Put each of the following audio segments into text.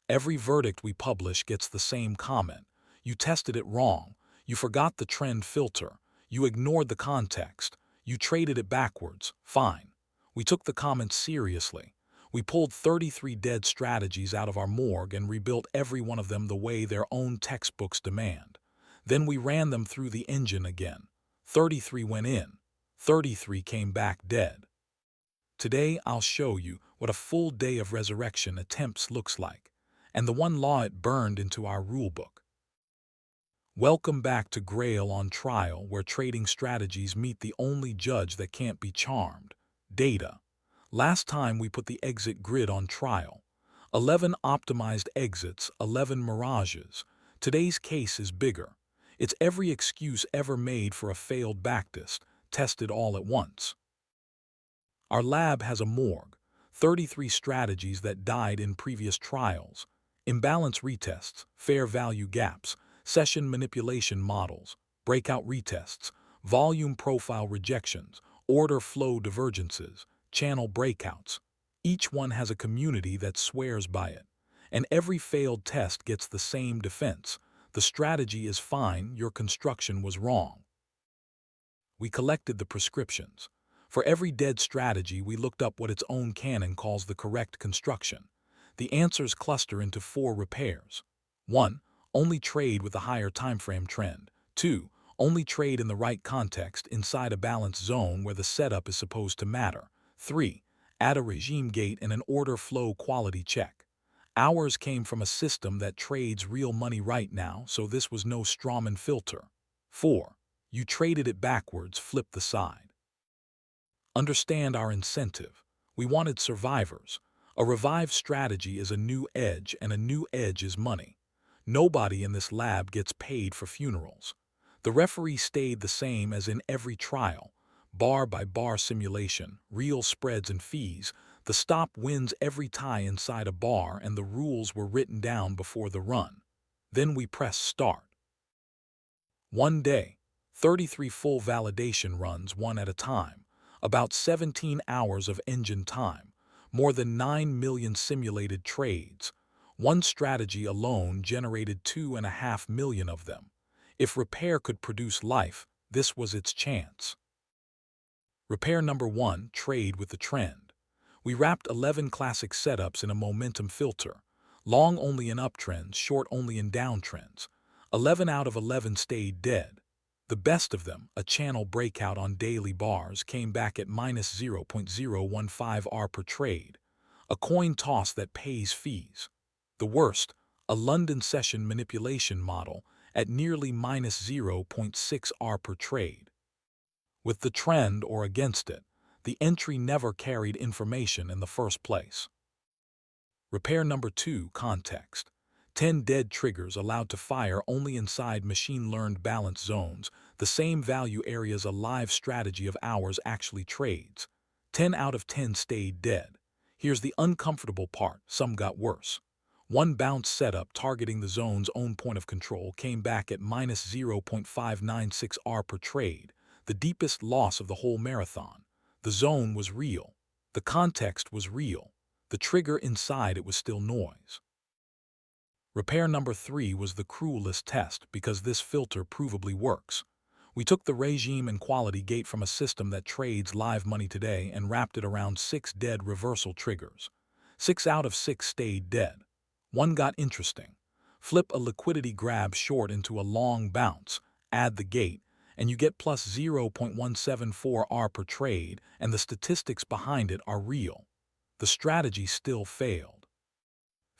Every verdict we publish gets the same comment. You tested it wrong. You forgot the trend filter. You ignored the context. You traded it backwards. Fine. We took the comments seriously. We pulled 33 dead strategies out of our morgue and rebuilt every one of them the way their own textbooks demand. Then we ran them through the engine again. 33 went in. 33 came back dead. Today I'll show you what a full day of resurrection attempts looks like, and the one law it burned into our rulebook. Welcome back to Grail on Trial, where trading strategies meet the only judge that can't be charmed: data. Last time we put the exit grid on trial. 11 optimized exits, 11 mirages. Today's case is bigger. It's every excuse ever made for a failed backtest, tested all at once. Our lab has a morgue, 33 strategies that died in previous trials, imbalance retests, fair value gaps, session manipulation models, breakout retests, volume profile rejections, order flow divergences, channel breakouts. Each one has a community that swears by it, and every failed test gets the same defense: the strategy is fine, your construction was wrong. We collected the prescriptions. For every dead strategy, we looked up what its own canon calls the correct construction. The answers cluster into 4 repairs. 1. Only trade with a higher timeframe trend. 2. Only trade in the right context inside a balanced zone where the setup is supposed to matter. 3. Add a regime gate and an order flow quality check. Ours came from a system that trades real money right now, so this was no strawman filter. 4. You traded it backwards, flip the side. Understand our incentive. We wanted survivors. A revived strategy is a new edge, and a new edge is money. Nobody in this lab gets paid for funerals. The referee stayed the same as in every trial. Bar-by-bar simulation, real spreads and fees. The stop wins every tie inside a bar, and the rules were written down before the run. Then we press start. One day, 33 full validation runs, one at a time. About 17 hours of engine time, more than 9 million simulated trades. One strategy alone generated 2.5 million of them. If repair could produce life, this was its chance. Repair number 1, trade with the trend. We wrapped 11 classic setups in a momentum filter. Long only in uptrends, short only in downtrends. 11 out of 11 stayed dead. The best of them, a channel breakout on daily bars, came back at minus 0.015 R per trade, a coin toss that pays fees. The worst, a London session manipulation model at nearly minus 0.6 R per trade. With the trend or against it, the entry never carried information in the first place. Repair number 2, context. 10 dead triggers allowed to fire only inside machine-learned balance zones, the same value areas a live strategy of ours actually trades. 10 out of 10 stayed dead. Here's the uncomfortable part: some got worse. One bounce setup targeting the zone's own point of control came back at minus 0.596 R per trade, the deepest loss of the whole marathon. The zone was real. The context was real. The trigger inside it was still noise. Repair number 3 was the cruelest test because this filter provably works. We took the regime and quality gate from a system that trades live money today and wrapped it around 6 dead reversal triggers. 6 out of 6 stayed dead. One got interesting. Flip a liquidity grab short into a long bounce, add the gate, and you get plus 0.174 R per trade, and the statistics behind it are real. The strategy still failed.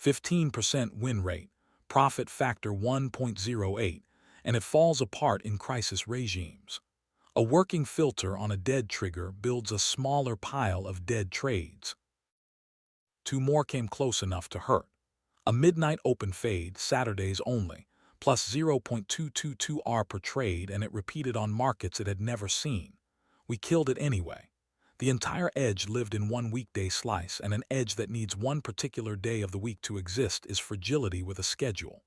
15% win rate, profit factor 1.08, and it falls apart in crisis regimes. A working filter on a dead trigger builds a smaller pile of dead trades. 2 more came close enough to hurt. A midnight open fade, Saturdays only, plus 0.222 R per trade, and it repeated on markets it had never seen. We killed it anyway. The entire edge lived in one weekday slice, and an edge that needs one particular day of the week to exist is fragility with a schedule.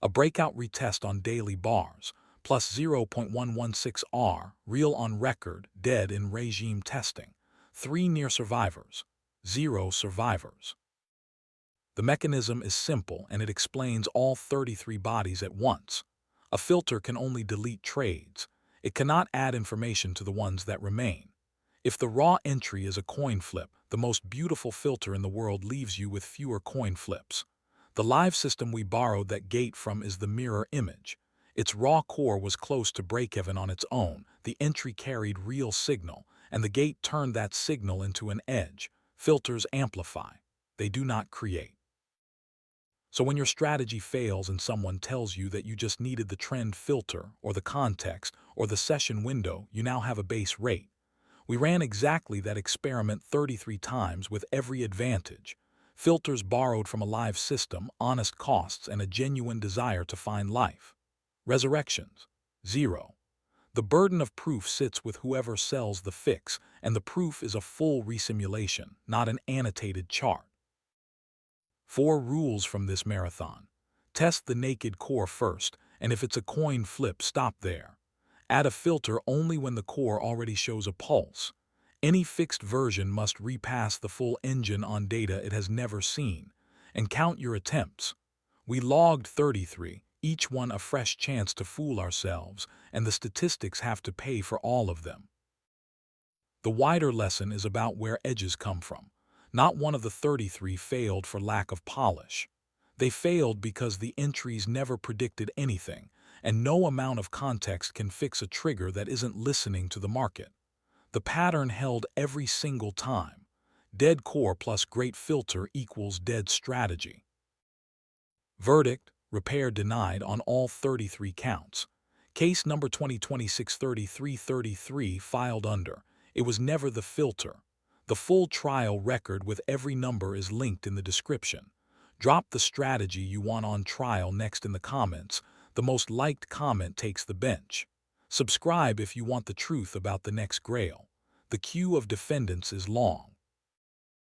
A breakout retest on daily bars, plus 0.116 R, real on record, dead in regime testing. 3 near survivors, 0 survivors. The mechanism is simple and it explains all 33 bodies at once. A filter can only delete trades. It cannot add information to the ones that remain. If the raw entry is a coin flip, the most beautiful filter in the world leaves you with fewer coin flips. The live system we borrowed that gate from is the mirror image. Its raw core was close to break-even on its own, the entry carried real signal, and the gate turned that signal into an edge. Filters amplify. They do not create. So when your strategy fails and someone tells you that you just needed the trend filter or the context or the session window, you now have a base rate. We ran exactly that experiment 33 times with every advantage. Filters borrowed from a live system, honest costs, and a genuine desire to find life. Resurrections, 0. The burden of proof sits with whoever sells the fix, and the proof is a full resimulation, not an annotated chart. 4 rules from this marathon. Test the naked core first, and if it's a coin flip, stop there. Add a filter only when the core already shows a pulse. Any fixed version must repass the full engine on data it has never seen. And count your attempts. We logged 33, each one a fresh chance to fool ourselves, and the statistics have to pay for all of them. The wider lesson is about where edges come from. Not one of the 33 failed for lack of polish. They failed because the entries never predicted anything, and no amount of context can fix a trigger that isn't listening to the market. The pattern held every single time. Dead core plus great filter equals dead strategy. Verdict: repair denied on all 33 counts. Case number 2026-3333 filed under. It was never the filter. The full trial record with every number is linked in the description. Drop the strategy you want on trial next in the comments. The most liked comment takes the bench. Subscribe if you want the truth about the next grail. The queue of defendants is long.